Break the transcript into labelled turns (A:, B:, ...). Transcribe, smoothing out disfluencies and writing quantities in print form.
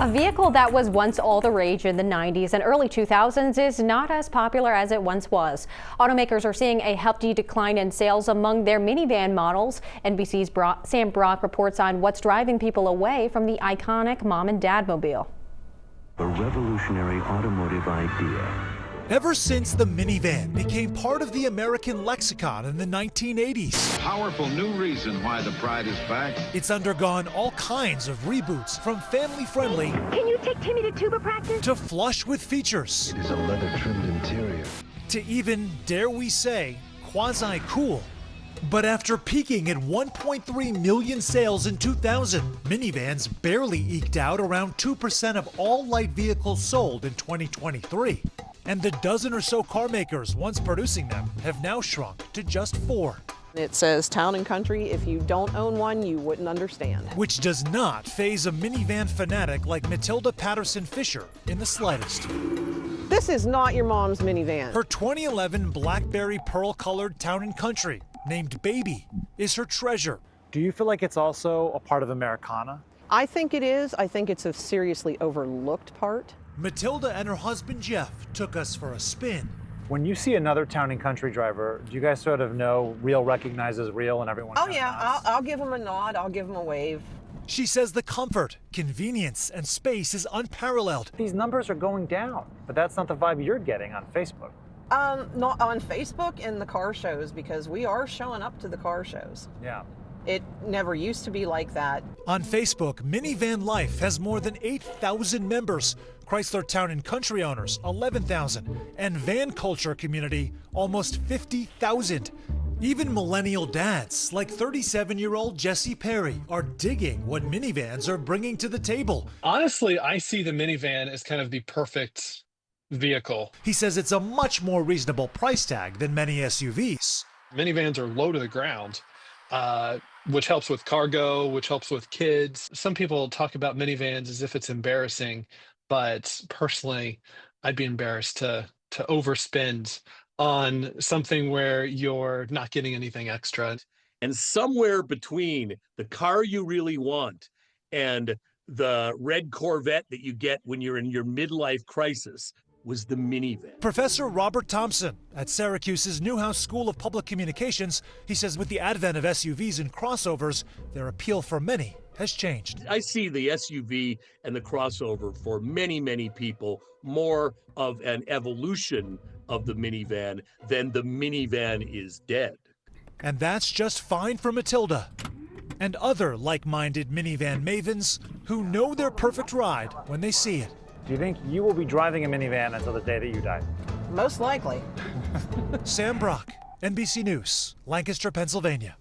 A: A vehicle that was once all the rage in the 90s and early 2000s is not as popular as it once was. Automakers are seeing a hefty decline in sales among their minivan models. NBC's Sam Brock reports on what's driving people away from the iconic mom and dad mobile.
B: A revolutionary automotive idea.
C: Ever since the minivan became part of the American lexicon in the 1980s,
D: Powerful new reason why the pride is back.
C: it's undergone all kinds of reboots, from family-friendly
E: Can you take Timmy to tuba practice?
C: to flush with features,
B: It is a leather-trimmed interior.
C: to even, dare we say, quasi-cool. But after peaking at 1.3 million sales in 2000, minivans barely eked out around 2% of all light vehicles sold in 2023. And the dozen or so car makers once producing them have now shrunk to just 4.
F: It says town and country. If you don't own one, you wouldn't understand.
C: Which does not faze a minivan fanatic like Matilda Patterson Fisher in the slightest.
F: This is not your mom's minivan.
C: Her 2011 Blackberry pearl-colored town and country, named Baby, is her treasure.
G: Do you feel like it's also a part of Americana?
F: I think it is. I think it's a seriously overlooked part.
C: Matilda and her husband Jeff took us for a spin.
G: When you see another town and country driver, do you guys sort of know real recognizes real and everyone
F: Oh
G: kind of
F: yeah,
G: nods?
F: I'll give them a nod. I'll give them a wave.
C: She says the comfort, convenience, and space is unparalleled.
G: These numbers are going down, but that's not the vibe you're getting on Facebook.
F: Not on Facebook and the car shows, because we are showing up to the car shows.
G: Yeah.
F: It never used to be like that.
C: On Facebook, Minivan Life has more than 8,000 members. Chrysler Town and Country owners, 11,000. And van culture community, almost 50,000. Even millennial dads, like 37-year-old Jesse Perry, are digging what minivans are bringing to the table.
H: Honestly, I see the minivan as kind of the perfect vehicle.
C: He says it's a much more reasonable price tag than many SUVs.
H: Minivans are low to the ground, which helps with cargo, which helps with kids. Some people talk about minivans as if it's embarrassing, but personally, I'd be embarrassed to overspend on something where you're not getting anything extra.
I: And somewhere between the car you really want and the red Corvette that you get when you're in your midlife crisis was the minivan.
C: Professor Robert Thompson at Syracuse's Newhouse School of Public Communications, he says with the advent of SUVs and crossovers, their appeal for many has changed.
I: I see the SUV and the crossover for many, many people more of an evolution of the minivan than the minivan is dead.
C: And that's just fine for Matilda and other like-minded minivan mavens who know their perfect ride when they see it.
G: Do you think you will be driving a minivan until the day that you die?
F: Most likely.
C: Sam Brock, NBC News, Lancaster, Pennsylvania.